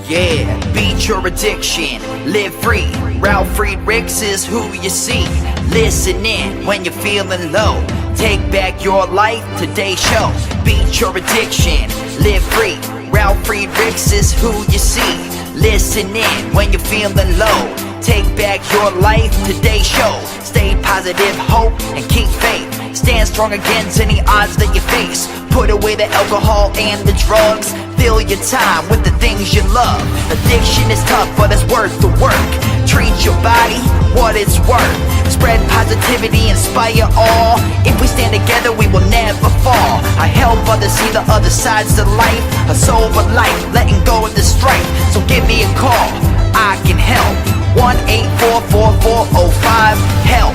Yeah, beat your addiction, live free. Ralf Friedrichs is who you see. Listen in when you're feeling low. Take back your life, today's show. Beat your addiction, live free. Ralf Friedrichs is who you see. Listen in when you're feeling low. Take back your life, today's show. Stay positive, hope, and keep faith. Stand strong against any odds that you face. Put away the alcohol and the drugs. Fill your time with the things you love. Addiction is tough, but it's worth the work. Treat your body what it's worth. Spread positivity, inspire all. If we stand together, we will never fall. I help others see the other sides to life. A sober life, letting go of the strife. So give me a call, I can help. 1-844-4405-HELP.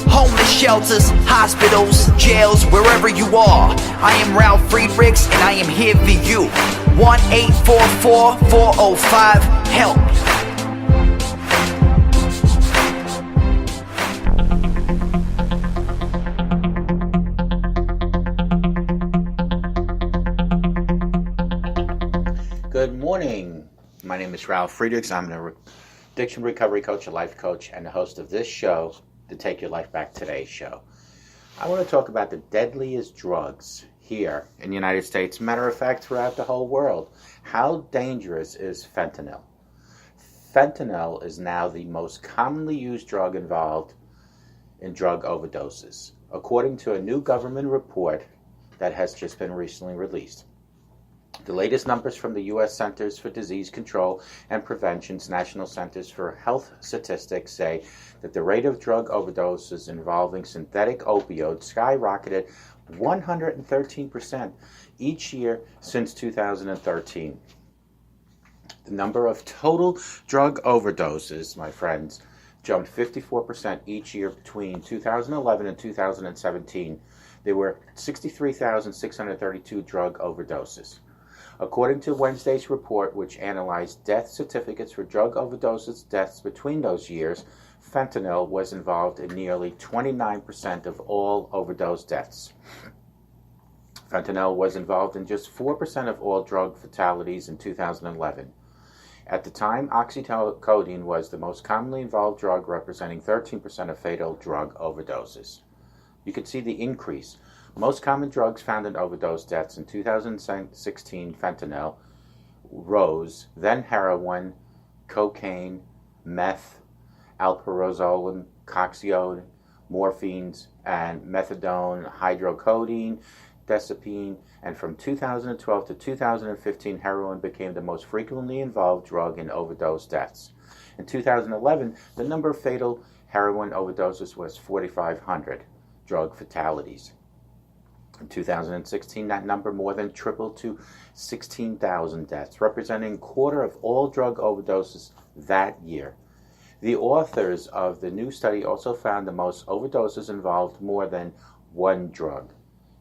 Homeless shelters, hospitals, jails, wherever you are. I am Ralf Friedrichs and I am here for you. 1-844-405-HELP. Good morning. My name is Ralf Friedrichs. I'm an addiction recovery coach, a life coach, and the host of this show, the Take Your Life Back Today show. I want to talk about the deadliest drugs here in the United States, matter of fact, throughout the whole world. How dangerous is fentanyl? Fentanyl is now the most commonly used drug involved in drug overdoses, according to a new government report that has just been recently released. The latest numbers from the U.S. Centers for Disease Control and Prevention's National Centers for Health Statistics say that the rate of drug overdoses involving synthetic opioids skyrocketed 113% each year since 2013. The number of total drug overdoses, my friends, jumped 54% each year between 2011 and 2017. There were 63,632 drug overdoses. According to Wednesday's report, which analyzed death certificates for drug overdoses deaths between those years, fentanyl was involved in nearly 29% of all overdose deaths. Fentanyl was involved in just 4% of all drug fatalities in 2011. At the time, oxycodone was the most commonly involved drug, representing 13% of fatal drug overdoses. You can see the increase. Most common drugs found in overdose deaths in 2016, fentanyl, rose, then heroin, cocaine, meth, alprazolam, coxione, morphines, and methadone, hydrocodone, desipine, and from 2012 to 2015, heroin became the most frequently involved drug in overdose deaths. In 2011, the number of fatal heroin overdoses was 4,500 drug fatalities. In 2016, that number more than tripled to 16,000 deaths, representing a quarter of all drug overdoses that year. The authors of the new study also found the most overdoses involved more than one drug.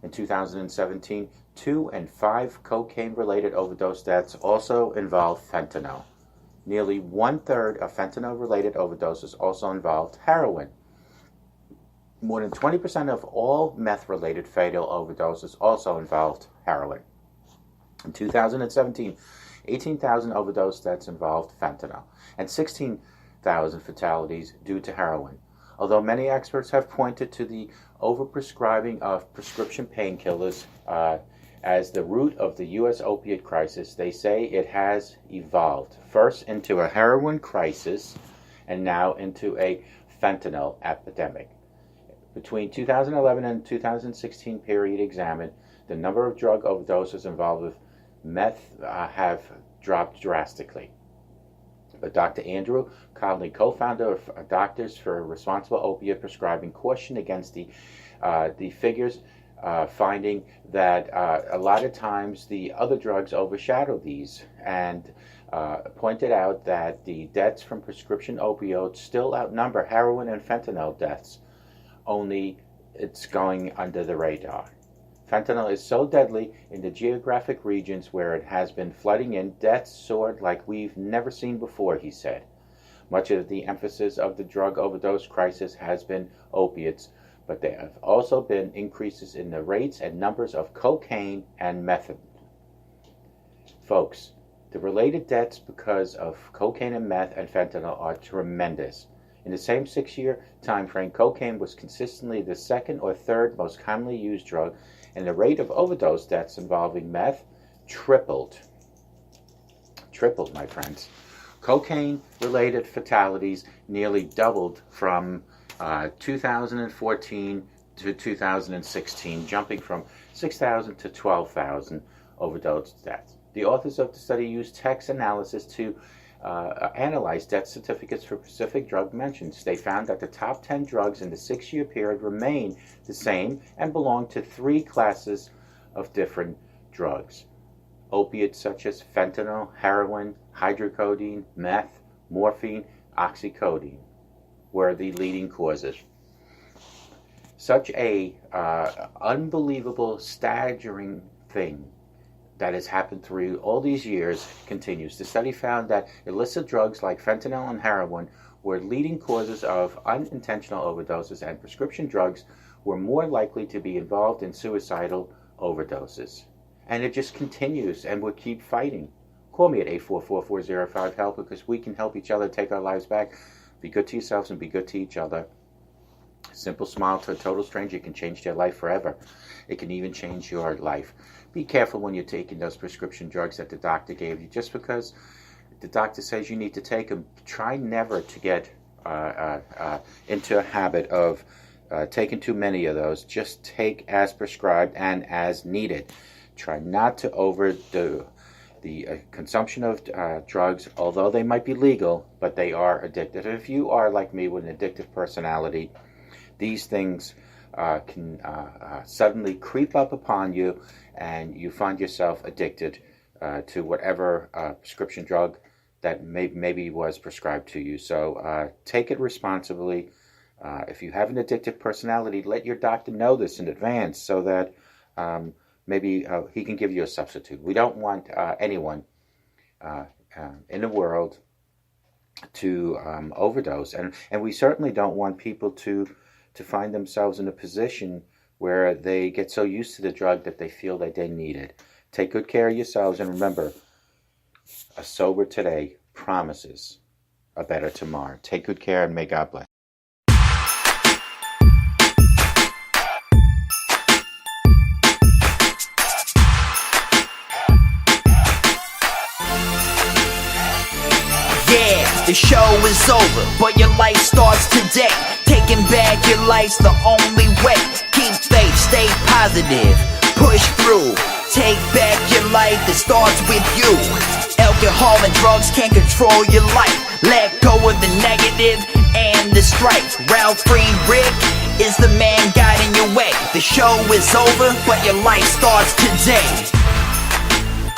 In 2017, 2 and 5 cocaine-related overdose deaths also involved fentanyl. Nearly one-third of fentanyl-related overdoses also involved heroin. More than 20% of all meth-related fatal overdoses also involved heroin. In 2017, 18,000 overdose deaths involved fentanyl, and 16,000 fatalities due to heroin. Although many experts have pointed to the overprescribing of prescription painkillers as the root of the U.S. opiate crisis, they say it has evolved, first into a heroin crisis and now into a fentanyl epidemic. Between 2011 and 2016 period examined, the number of drug overdoses involved with meth have dropped drastically. But Dr. Andrew Conley, co-founder of Doctors for Responsible Opiate Prescribing, cautioned against the figures, finding that a lot of times the other drugs overshadow these, and pointed out that the deaths from prescription opioids still outnumber heroin and fentanyl deaths. Only it's going under the radar. Fentanyl is so deadly in the geographic regions where it has been flooding in, deaths soared like we've never seen before, he said. Much of the emphasis of the drug overdose crisis has been opiates, but there have also been increases in the rates and numbers of cocaine and meth. Folks, The related deaths because of cocaine and meth and fentanyl are tremendous. In the same 6-year time frame, cocaine was consistently the second or third most commonly used drug, and the rate of overdose deaths involving meth tripled. Tripled, my friends. Cocaine-related fatalities nearly doubled from 2014 to 2016, jumping from 6,000 to 12,000 overdose deaths. The authors of the study used text analysis to analyze death certificates for specific drug mentions. They found that the top 10 drugs in the 6-year period remained the same and belonged to 3 classes of different drugs. Opiates such as fentanyl, heroin, hydrocodone, meth, morphine, oxycodone were the leading causes. Such a unbelievable, staggering thing that has happened through all these years continues. The study found that illicit drugs like fentanyl and heroin were leading causes of unintentional overdoses, and prescription drugs were more likely to be involved in suicidal overdoses. And it just continues, and we'll keep fighting. Call me at 844-405-HELP because we can help each other take our lives back. Be good to yourselves and be good to each other. A simple smile to a total stranger can change their life forever. It can even change your life. Be careful when you're taking those prescription drugs that the doctor gave you. Just because the doctor says you need to take them, try never to get into a habit of taking too many of those. Just take as prescribed and as needed. Try not to overdo the consumption of drugs, although they might be legal, but they are addictive. If you are like me with an addictive personality, these things can suddenly creep up upon you, and you find yourself addicted to whatever prescription drug that maybe was prescribed to you. So take it responsibly. If you have an addictive personality, let your doctor know this in advance so that maybe he can give you a substitute. We don't want anyone in the world to overdose, and we certainly don't want people to find themselves in a position where they get so used to the drug that they feel that they need it. Take good care of yourselves, and remember, a sober today promises a better tomorrow. Take good care, and may God bless. The show is over, but your life starts today. Taking back your life's the only way. Keep faith, stay positive, push through. Take back your life, it starts with you. Alcohol and drugs can't control your life. Let go of the negative and the strife. Ralf Friedrichs is the man guiding your way. The show is over, but your life starts today.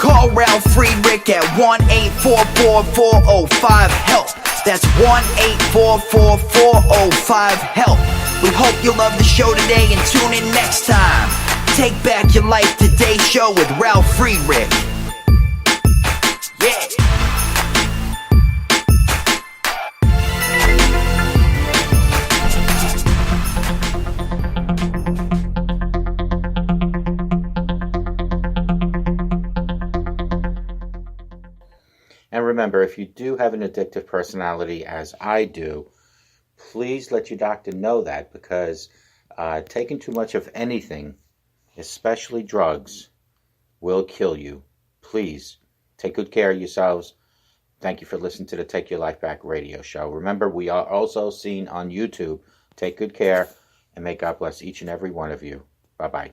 Call Ralf Friedrichs at 1-844-405-HELP. That's 1-844-405-HELP. We hope you love the show today and tune in next time. Take back your life today show with Ralf Friedrichs. Yeah. And remember, if you do have an addictive personality, as I do, please let your doctor know that, because taking too much of anything, especially drugs, will kill you. Please take good care of yourselves. Thank you for listening to the Take Your Life Back radio show. Remember, we are also seen on YouTube. Take good care, and may God bless each and every one of you. Bye-bye.